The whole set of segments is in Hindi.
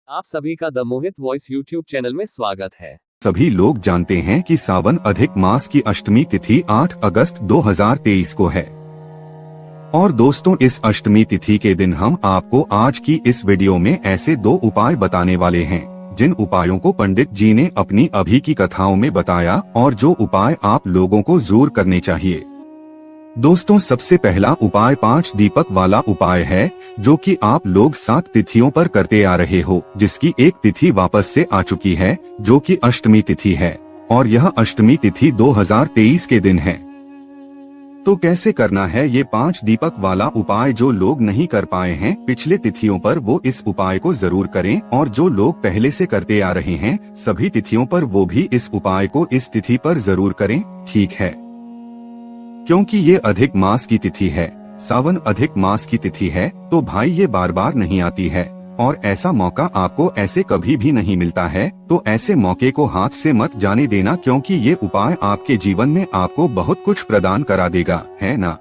आप सभी का the Mohit voice YouTube channel में स्वागत है। सभी लोग जानते हैं कि सावन अधिक मास की अष्टमी तिथि 8 अगस्त 2023 को है। और दोस्तों, इस अष्टमी तिथि के दिन हम आपको आज की इस वीडियो में ऐसे 2 उपाय बताने वाले हैं जिन उपायों को पंडित जी ने अपनी अभी की कथाओं में बताया और जो उपाय आप लोगों को जरूर करने चाहिए। दोस्तों, सबसे पहला उपाय 5 दीपक वाला उपाय है, जो कि आप लोग 7 तिथियों पर करते आ रहे हो, जिसकी एक तिथि वापस से आ चुकी है जो कि अष्टमी तिथि है, और यह अष्टमी तिथि 2023 के दिन है। तो कैसे करना है ये 5 दीपक वाला उपाय? जो लोग नहीं कर पाए हैं पिछले तिथियों पर, वो इस उपाय को जरूर करें, और जो लोग पहले से करते आ रहे हैं सभी तिथियों पर, वो भी इस उपाय को इस तिथि पर जरूर करें, ठीक है? क्योंकि ये अधिक मास की तिथि है, सावन अधिक मास की तिथि है, तो भाई ये बार बार नहीं आती है, और ऐसा मौका आपको ऐसे कभी भी नहीं मिलता है। तो ऐसे मौके को हाथ से मत जाने देना, क्योंकि ये उपाय आपके जीवन में आपको बहुत कुछ प्रदान करा देगा, है ना?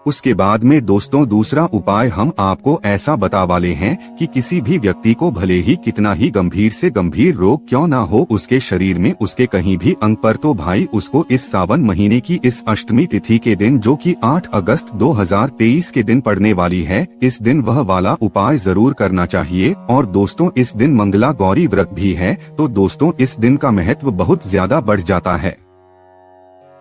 उसके बाद में दोस्तों, दूसरा उपाय हम आपको ऐसा बता वाले हैं कि किसी भी व्यक्ति को भले ही कितना ही गंभीर से गंभीर रोग क्यों ना हो उसके शरीर में, उसके कहीं भी अंग पर, तो भाई उसको इस सावन महीने की इस अष्टमी तिथि के दिन, जो कि 8 अगस्त 2023 के दिन पड़ने वाली है, इस दिन वह वाला उपाय जरूर करना चाहिए। और दोस्तों, इस दिन मंगला गौरी व्रत भी है, तो दोस्तों इस दिन का महत्व बहुत ज्यादा बढ़ जाता है।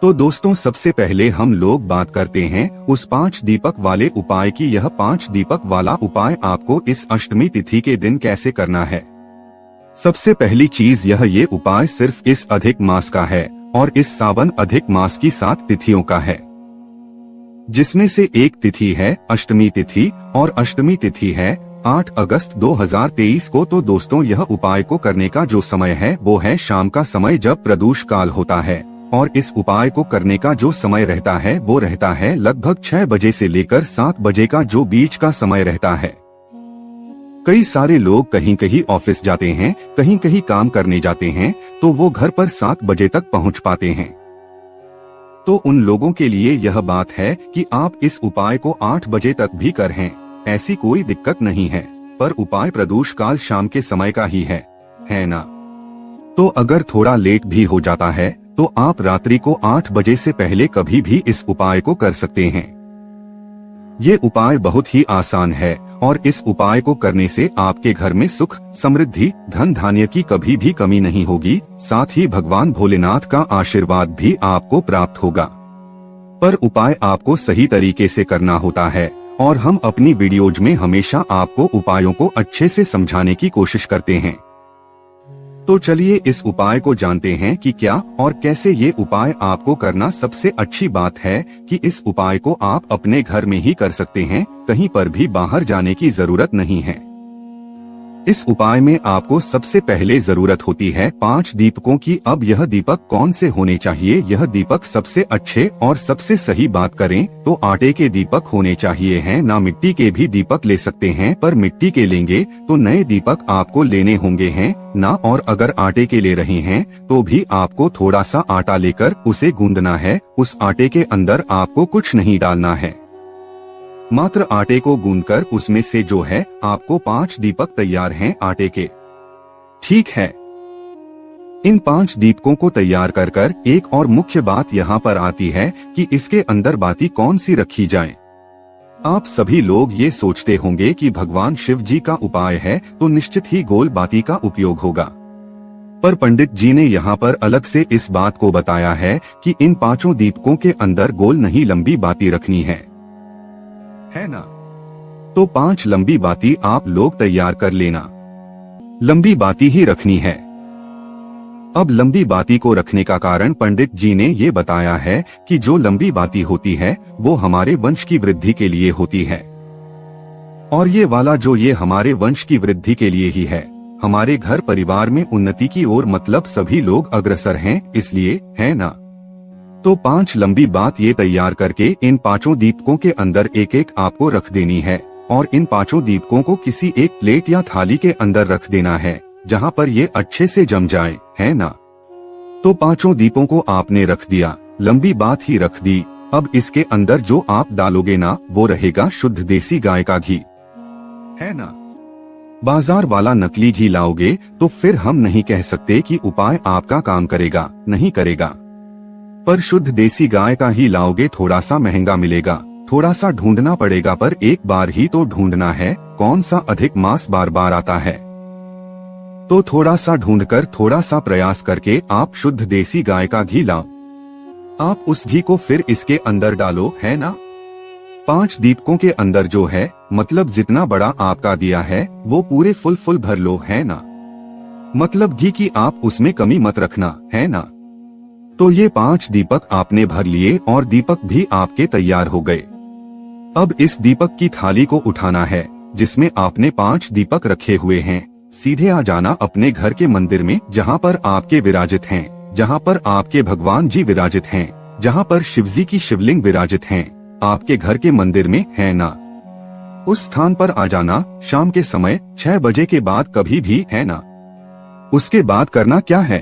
तो दोस्तों, सबसे पहले हम लोग बात करते हैं उस 5 दीपक वाले उपाय की। यह 5 दीपक वाला उपाय आपको इस अष्टमी तिथि के दिन कैसे करना है। सबसे पहली चीज ये उपाय सिर्फ इस अधिक मास का है, और इस सावन अधिक मास की 7 तिथियों का है, जिसमें से एक तिथि है अष्टमी तिथि, और अष्टमी तिथि है 8 अगस्त 2023 को। तो दोस्तों, यह उपाय को करने का जो समय है वो है शाम का समय, जब प्रदोष काल होता है, और इस उपाय को करने का जो समय रहता है वो रहता है लगभग 6 बजे से लेकर 7 बजे का जो बीच का समय रहता है। कई सारे लोग कहीं कहीं ऑफिस जाते हैं, कहीं कहीं काम करने जाते हैं, तो वो घर पर 7 बजे तक पहुंच पाते हैं। तो उन लोगों के लिए यह बात है कि आप इस उपाय को 8 बजे तक भी करें, ऐसी कोई दिक्कत नहीं है, पर उपाय प्रदोष काल शाम के समय का ही है ना? तो अगर थोड़ा लेट भी हो जाता है तो आप रात्रि को 8 बजे से पहले कभी भी इस उपाय को कर सकते हैं। ये उपाय बहुत ही आसान है, और इस उपाय को करने से आपके घर में सुख, समृद्धि, धन धान्य की कभी भी कमी नहीं होगी। साथ ही भगवान भोलेनाथ का आशीर्वाद भी आपको प्राप्त होगा। पर उपाय आपको सही तरीके से करना होता है, और हम अपनी वीडियोज में हमेशा आपको उपायों को अच्छे से समझाने की कोशिश करते हैं। तो चलिए इस उपाय को जानते हैं कि क्या और कैसे ये उपाय आपको करना। सबसे अच्छी बात है कि इस उपाय को आप अपने घर में ही कर सकते हैं, कहीं पर भी बाहर जाने की जरूरत नहीं है। इस उपाय में आपको सबसे पहले जरूरत होती है 5 दीपकों की। अब यह दीपक कौन से होने चाहिए? यह दीपक सबसे अच्छे और सबसे सही बात करें तो आटे के दीपक होने चाहिए हैं ना। मिट्टी के भी दीपक ले सकते हैं, पर मिट्टी के लेंगे तो नए दीपक आपको लेने होंगे हैं ना। और अगर आटे के ले रहे हैं तो भी आपको थोड़ा सा आटा लेकर उसे गूंदना है। उस आटे के अंदर आपको कुछ नहीं डालना है, मात्र आटे को गूंदकर उसमें से जो है आपको 5 दीपक तैयार हैं आटे के, ठीक है? इन 5 दीपकों को तैयार कर एक और मुख्य बात यहाँ पर आती है कि इसके अंदर बाती कौन सी रखी जाए। आप सभी लोग ये सोचते होंगे कि भगवान शिव जी का उपाय है तो निश्चित ही गोल बाती का उपयोग होगा, पर पंडित जी ने यहाँ पर अलग से इस बात को बताया है कि इन 5 दीपकों के अंदर गोल नहीं लंबी बाती रखनी है ना? तो 5 लंबी बाती आप लोग तैयार कर लेना, लंबी बाती ही रखनी है। अब लंबी बाती को रखने का कारण पंडित जी ने ये बताया है कि जो लंबी बाती होती है वो हमारे वंश की वृद्धि के लिए होती है, और ये वाला जो ये हमारे वंश की वृद्धि के लिए ही है, हमारे घर परिवार में उन्नति की ओर, मतलब सभी लोग अग्रसर हैं इसलिए, है ना? तो 5 लंबी बात ये तैयार करके इन 5 दीपकों के अंदर एक एक आपको रख देनी है, और इन 5 दीपकों को किसी एक प्लेट या थाली के अंदर रख देना है जहाँ पर ये अच्छे से जम जाए, है ना? तो 5 दीपों को आपने रख दिया, लंबी बात ही रख दी। अब इसके अंदर जो आप डालोगे ना वो रहेगा शुद्ध देसी गाय का घी, है ना? बाजार वाला नकली घी लाओगे तो फिर हम नहीं कह सकते कि उपाय आपका काम करेगा, नहीं करेगा। पर शुद्ध देसी गाय का ही लाओगे थोड़ा सा महंगा मिलेगा, थोड़ा सा ढूंढना पड़ेगा, पर एक बार ही तो ढूंढना है, कौन सा अधिक मास बार बार आता है। तो थोड़ा सा ढूंढकर थोड़ा सा प्रयास करके आप शुद्ध देसी गाय का घी लाओ। आप उस घी को फिर इसके अंदर डालो, है ना। 5 दीपकों के अंदर जो है, मतलब जितना बड़ा आपका दिया है वो पूरे फुल भर लो, है ना। मतलब घी की आप उसमें कमी मत रखना, है ना। तो ये 5 दीपक आपने भर लिए और दीपक भी आपके तैयार हो गए। अब इस दीपक की थाली को उठाना है जिसमें आपने 5 दीपक रखे हुए हैं। सीधे आ जाना अपने घर के मंदिर में जहाँ पर आपके विराजित हैं, जहाँ पर आपके भगवान जी विराजित हैं, जहाँ पर शिवजी की शिवलिंग विराजित हैं, आपके घर के मंदिर में, है ना। उस स्थान पर आ जाना शाम के समय 6 बजे के बाद कभी भी, है ना। उसके बाद करना क्या है,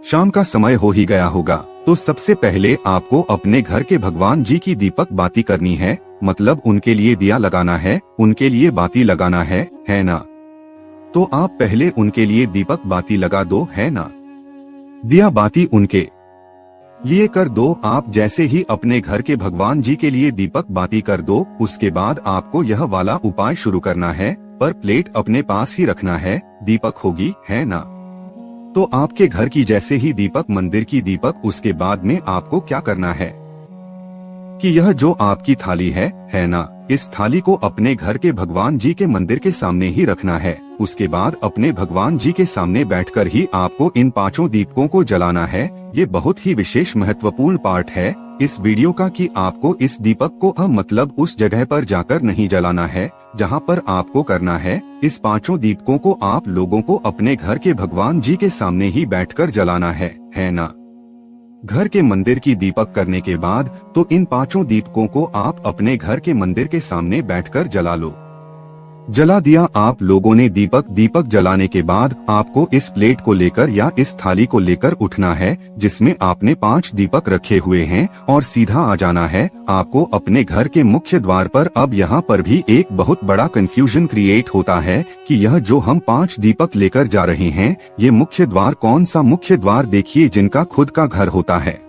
शाम का समय हो ही गया होगा तो सबसे पहले आपको अपने घर के भगवान जी की दीपक बाती करनी है, मतलब उनके लिए दिया लगाना है, उनके लिए बाती लगाना है ना। तो आप पहले उनके लिए दीपक बाती लगा दो, है ना। दिया बाती उनके लिए कर दो। आप जैसे ही अपने घर के भगवान जी के लिए दीपक बाती कर दो, उसके बाद आपको यह वाला उपाय शुरू करना है, पर प्लेट अपने पास ही रखना है, दीपक होगी, है ना। तो आपके घर की जैसे ही दीपक मंदिर की दीपक, उसके बाद में आपको क्या करना है कि यह जो आपकी थाली है ना, इस थाली को अपने घर के भगवान जी के मंदिर के सामने ही रखना है। उसके बाद अपने भगवान जी के सामने बैठकर ही आपको इन 5 दीपकों को जलाना है। ये बहुत ही विशेष महत्वपूर्ण पार्ट है इस वीडियो का कि आपको इस दीपक को मतलब उस जगह पर जाकर नहीं जलाना है जहां पर आपको करना है। इस 5 दीपकों को आप लोगों को अपने घर के भगवान जी के सामने ही बैठकर जलाना है ना। घर के मंदिर की दीपक करने के बाद तो इन 5 दीपकों को आप अपने घर के मंदिर के सामने बैठकर जला लो। जला दिया आप लोगों ने दीपक जलाने के बाद आपको इस प्लेट को लेकर या इस थाली को लेकर उठना है जिसमें आपने 5 दीपक रखे हुए हैं और सीधा आ जाना है आपको अपने घर के मुख्य द्वार पर। अब यहाँ पर भी एक बहुत बड़ा कंफ्यूजन क्रिएट होता है कि यह जो हम 5 दीपक लेकर जा रहे हैं, ये मुख्य द्वार कौन सा मुख्य द्वार। देखिए, जिनका खुद का घर होता है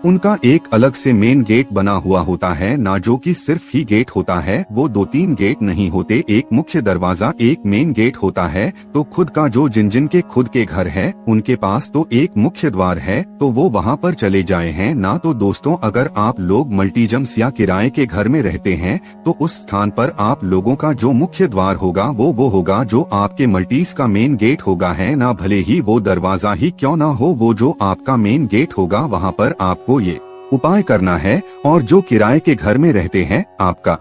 उनका एक अलग से मेन गेट बना हुआ होता है ना, जो कि सिर्फ ही गेट होता है, वो 2-3 गेट नहीं होते, एक मुख्य दरवाजा एक मेन गेट होता है। तो खुद का जो जिन के खुद के घर है उनके पास तो एक मुख्य द्वार है, तो वो वहाँ पर चले जाए हैं ना। तो दोस्तों, अगर आप लोग मल्टीजम्स या किराए के घर में रहते हैं तो उस स्थान पर आप लोगों का जो मुख्य द्वार होगा वो होगा जो आपके मल्टीज का मेन गेट होगा, है ना। भले ही वो दरवाजा ही क्यों ना हो, वो जो आपका मेन गेट होगा वहाँ पर आपको ये उपाय करना है। और जो किराए के घर में रहते हैं, आपका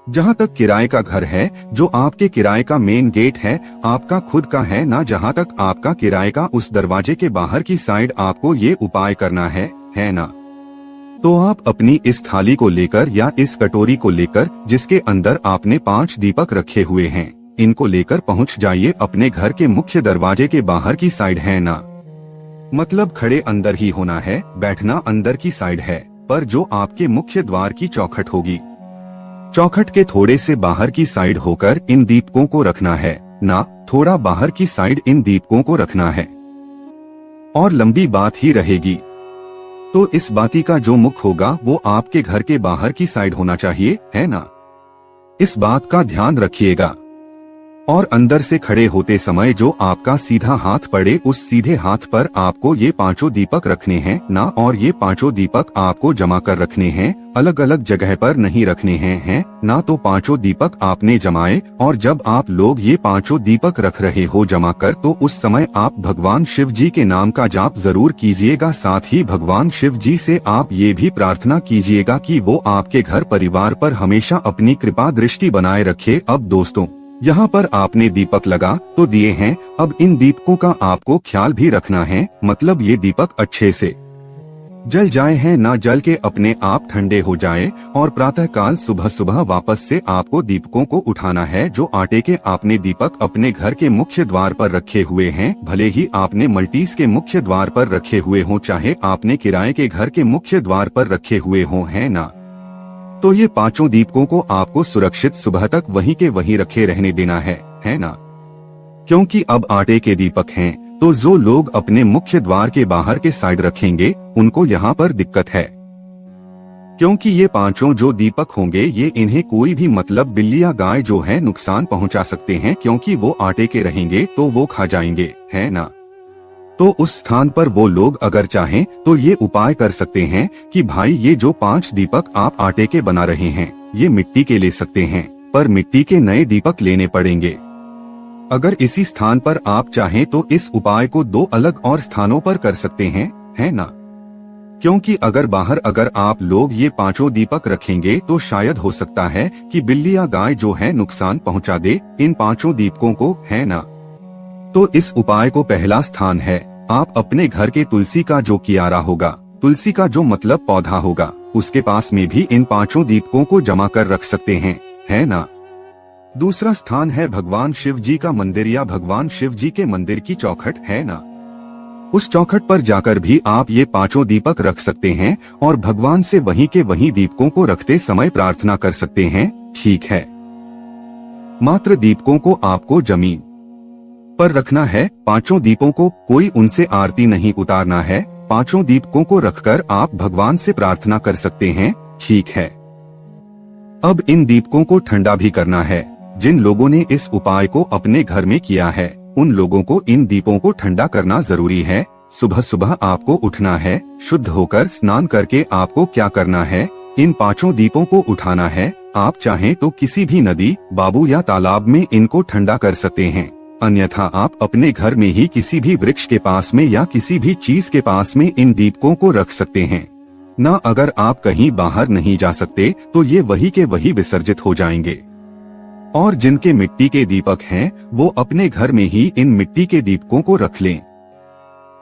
जहाँ तक किराए का घर है, जो आपके किराए का मेन गेट है आपका खुद का है ना, जहाँ तक आपका किराए का, उस दरवाजे के बाहर की साइड आपको ये उपाय करना है ना। तो आप अपनी इस थाली को लेकर या इस कटोरी को लेकर जिसके अंदर आपने 5 दीपक रखे हुए हैं, इनको लेकर पहुँच जाइए अपने घर के मुख्य दरवाजे के बाहर की साइड, है ना। मतलब खड़े अंदर ही होना है, बैठना अंदर की साइड है, पर जो आपके मुख्य द्वार की चौखट होगी, चौखट के थोड़े से बाहर की साइड होकर इन दीपकों को रखना है ना, थोड़ा बाहर की साइड इन दीपकों को रखना है। और लंबी बात ही रहेगी, तो इस बाती का जो मुख होगा वो आपके घर के बाहर की साइड होना चाहिए, है ना। इस बात का ध्यान रखिएगा। और अंदर से खड़े होते समय जो आपका सीधा हाथ पड़े, उस सीधे हाथ पर आपको ये 5 दीपक रखने हैं ना, और ये 5 दीपक आपको जमा कर रखने हैं, अलग अलग जगह पर नहीं रखने हैं ना। तो 5 दीपक आपने जमाए, और जब आप लोग ये 5 दीपक रख रहे हो जमा कर, तो उस समय आप भगवान शिव जी के नाम का जाप जरूर कीजिएगा। साथ ही भगवान शिव जी से आप ये भी प्रार्थना कीजिएगा कि वो आपके घर परिवार पर हमेशा अपनी कृपा दृष्टि बनाए रखे। अब दोस्तों, यहाँ पर आपने दीपक लगा तो दिए हैं, अब इन दीपकों का आपको ख्याल भी रखना है, मतलब ये दीपक अच्छे से जल जाए हैं ना, जल के अपने आप ठंडे हो जाए। और प्रातः काल सुबह वापस से आपको दीपकों को उठाना है। जो आटे के आपने दीपक अपने घर के मुख्य द्वार पर रखे हुए हैं, भले ही आपने मल्टीज के मुख्य द्वार पर रखे हुए हों, चाहे आपने किराए के घर के मुख्य द्वार पर रखे हुए हों, है ना। तो ये पांचों दीपकों को आपको सुरक्षित सुबह तक वहीं के वहीं रखे रहने देना है ना? क्योंकि अब आटे के दीपक हैं, तो जो लोग अपने मुख्य द्वार के बाहर के साइड रखेंगे उनको यहाँ पर दिक्कत है, क्योंकि ये पांचों जो दीपक होंगे ये इन्हें कोई भी मतलब बिल्ली या गाय जो है नुकसान पहुंचा सकते हैं, क्योंकि वो आटे के रहेंगे तो वो खा जाएंगे, है ना? तो उस स्थान पर वो लोग अगर चाहें तो ये उपाय कर सकते हैं कि भाई ये जो 5 दीपक आप आटे के बना रहे हैं ये मिट्टी के ले सकते हैं, पर मिट्टी के नए दीपक लेने पड़ेंगे। अगर इसी स्थान पर आप चाहें तो इस उपाय को 2 अलग और स्थानों पर कर सकते हैं, है ना? क्योंकि अगर बाहर अगर आप लोग ये पांचों दीपक रखेंगे तो शायद हो सकता है कि बिल्ली या गाय जो है नुकसान पहुंचा दे इन पांचों दीपकों को, है ना? तो इस उपाय को पहला स्थान है, आप अपने घर के तुलसी का जो कियारा होगा, तुलसी का जो मतलब पौधा होगा, उसके पास में भी इन पांचों दीपकों को जमा कर रख सकते हैं, है ना? दूसरा स्थान है भगवान शिव जी का मंदिर या भगवान शिव जी के मंदिर की चौखट, है ना? उस चौखट पर जाकर भी आप ये पांचों दीपक रख सकते हैं और भगवान से वहीं के वहीं दीपकों को रखते समय प्रार्थना कर सकते हैं, ठीक है? मात्र दीपकों को आपको जमीन पर रखना है, पांचों दीपों को कोई उनसे आरती नहीं उतारना है, पांचों दीपकों को रखकर आप भगवान से प्रार्थना कर सकते हैं, ठीक है? अब इन दीपकों को ठंडा भी करना है। जिन लोगों ने इस उपाय को अपने घर में किया है उन लोगों को इन दीपों को ठंडा करना जरूरी है। सुबह सुबह आपको उठना है, शुद्ध होकर स्नान करके आपको क्या करना है, इन पांचों दीपों को उठाना है। आप चाहें तो किसी भी नदी, बाबू या तालाब में इनको ठंडा कर सकते हैं, अन्यथा आप अपने घर में ही किसी भी वृक्ष के पास में या किसी भी चीज के पास में इन दीपकों को रख सकते हैं ना। अगर आप कहीं बाहर नहीं जा सकते तो ये वही के वही विसर्जित हो जाएंगे। और जिनके मिट्टी के दीपक हैं वो अपने घर में ही इन मिट्टी के दीपकों को रख लें।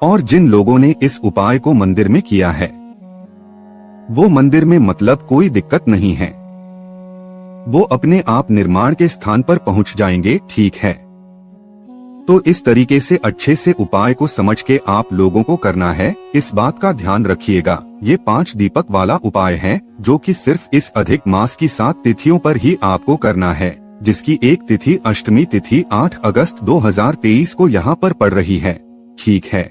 और जिन लोगों ने इस उपाय को मंदिर में किया है वो मंदिर में मतलब कोई दिक्कत नहीं है, वो अपने आप निर्माण के स्थान पर पहुंच जाएंगे, ठीक है? तो इस तरीके से अच्छे से उपाय को समझ के आप लोगों को करना है। इस बात का ध्यान रखिएगा, ये 5 दीपक वाला उपाय है जो कि सिर्फ इस अधिक मास की 7 तिथियों पर ही आपको करना है, जिसकी एक तिथि अष्टमी तिथि 8 अगस्त 2023 को यहाँ पर पड़ रही है, ठीक है?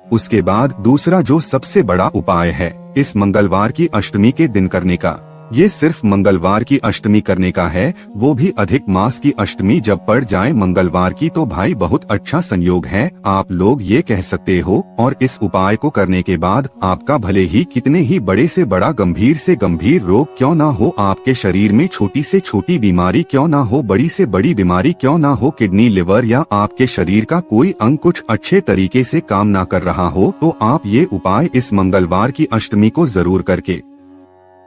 उसके बाद दूसरा जो सबसे बड़ा उपाय है इस मंगलवार की अष्टमी के दिन करने का, ये सिर्फ मंगलवार की अष्टमी करने का है, वो भी अधिक मास की अष्टमी जब पड़ जाए मंगलवार की तो भाई बहुत अच्छा संयोग है, आप लोग ये कह सकते हो। और इस उपाय को करने के बाद आपका भले ही कितने ही बड़े से बड़ा गंभीर से गंभीर रोग क्यों ना हो, आपके शरीर में छोटी से छोटी बीमारी क्यों ना हो, बड़ी से बड़ी बीमारी क्यों ना हो, किडनी, लिवर या आपके शरीर का कोई अंग कुछ अच्छे तरीके से काम ना कर रहा हो, तो आप ये उपाय इस मंगलवार की अष्टमी को जरूर करके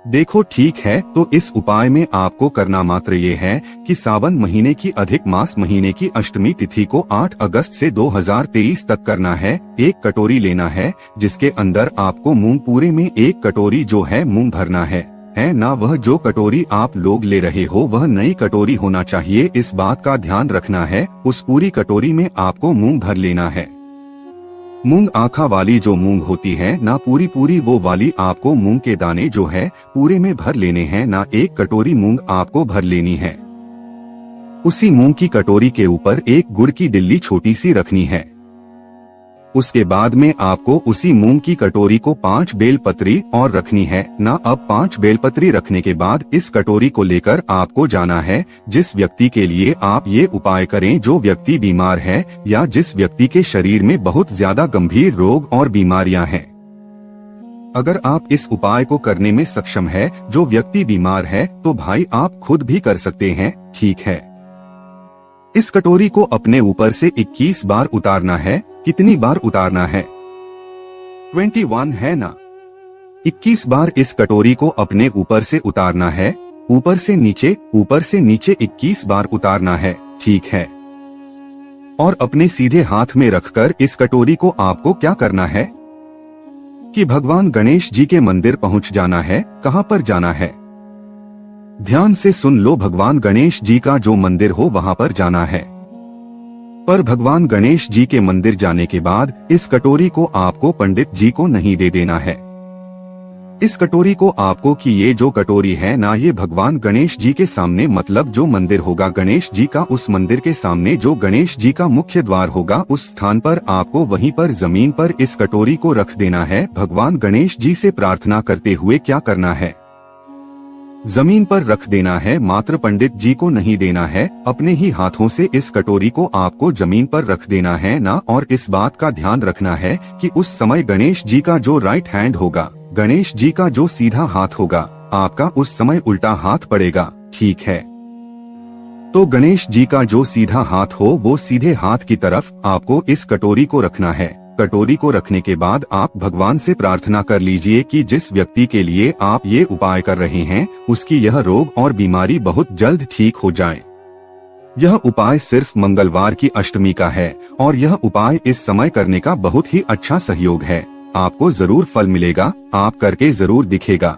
देखो, ठीक है? तो इस उपाय में आपको करना मात्र ये है कि सावन महीने की अधिक मास महीने की अष्टमी तिथि को 8 अगस्त से 2023 तक करना है। एक कटोरी लेना है जिसके अंदर आपको मूंग पूरे में 1 कटोरी जो है मूंग भरना है ना? वह जो कटोरी आप लोग ले रहे हो वह नई कटोरी होना चाहिए, इस बात का ध्यान रखना है। उस पूरी कटोरी में आपको मूंग भर लेना है। मूंग आँखा वाली जो मूंग होती है ना, पूरी पूरी वो वाली आपको मूंग के दाने जो है पूरे में भर लेने हैं ना। 1 कटोरी मूंग आपको भर लेनी है। उसी मूंग की कटोरी के ऊपर 1 गुड़ की डिल्ली छोटी सी रखनी है। उसके बाद में आपको उसी मूंग की कटोरी को 5 बेलपत्री और रखनी है ना। अब 5 बेलपत्री रखने के बाद इस कटोरी को लेकर आपको जाना है जिस व्यक्ति के लिए आप ये उपाय करें, जो व्यक्ति बीमार है या जिस व्यक्ति के शरीर में बहुत ज्यादा गंभीर रोग और बीमारियां हैं। अगर आप इस उपाय को करने में सक्षम है, जो व्यक्ति बीमार है, तो भाई आप खुद भी कर सकते हैं, ठीक है? इस कटोरी को अपने ऊपर से 21 बार उतारना है। कितनी बार उतारना है? 21 है ना? 21 बार इस कटोरी को अपने ऊपर से उतारना है। ऊपर से नीचे 21 बार उतारना है, ठीक है? और अपने सीधे हाथ में रखकर इस कटोरी को आपको क्या करना है कि भगवान गणेश जी के मंदिर पहुंच जाना है। कहां पर जाना है? ध्यान से सुन लो, भगवान गणेश जी का जो मंदिर हो वहां पर जाना है। पर भगवान गणेश जी के मंदिर जाने के बाद इस कटोरी को आपको पंडित जी को नहीं दे देना है। इस कटोरी को आपको कि ये जो कटोरी है ना, ये भगवान गणेश जी के सामने, मतलब जो मंदिर होगा गणेश जी का, उस मंदिर के सामने जो गणेश जी का मुख्य द्वार होगा, उस स्थान पर आपको वहीं पर जमीन पर इस कटोरी को रख देना है। भगवान गणेश जी से प्रार्थना करते हुए क्या करना है, जमीन पर रख देना है, मात्र पंडित जी को नहीं देना है, अपने ही हाथों से इस कटोरी को आपको जमीन पर रख देना है ना। और इस बात का ध्यान रखना है कि उस समय गणेश जी का जो राइट हैंड होगा, गणेश जी का जो सीधा हाथ होगा, आपका उस समय उल्टा हाथ पड़ेगा, ठीक है। तो गणेश जी का जो सीधा हाथ हो वो सीधे हाथ की तरफ आपको इस कटोरी को रखना है। कटोरी को रखने के बाद आप भगवान से प्रार्थना कर लीजिए कि जिस व्यक्ति के लिए आप ये उपाय कर रहे हैं, उसकी यह रोग और बीमारी बहुत जल्द ठीक हो जाए। यह उपाय सिर्फ मंगलवार की अष्टमी का है और यह उपाय इस समय करने का बहुत ही अच्छा सहयोग है। आपको जरूर फल मिलेगा, आप करके जरूर दिखेगा।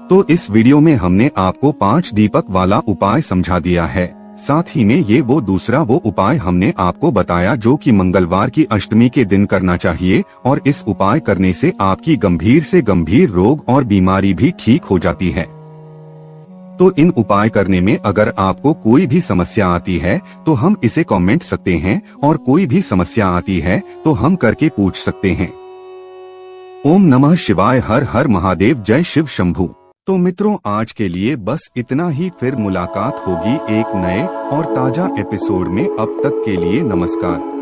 तो इस वीडियो में हमने आपको 5 दीपक वाला उपाय समझा दिया है। साथ ही में ये वो दूसरा वो उपाय हमने आपको बताया जो कि मंगलवार की अष्टमी के दिन करना चाहिए, और इस उपाय करने से आपकी गंभीर से गंभीर रोग और बीमारी भी ठीक हो जाती है। तो इन उपाय करने में अगर आपको कोई भी समस्या आती है तो हम इसे कमेंट सकते हैं, और कोई भी समस्या आती है तो हम करके पूछ सकते हैं। ओम नमः शिवाय, हर हर महादेव, जय शिव शंभू। तो मित्रों, आज के लिए बस इतना ही, फिर मुलाकात होगी एक नए और ताजा एपिसोड में। अब तक के लिए नमस्कार।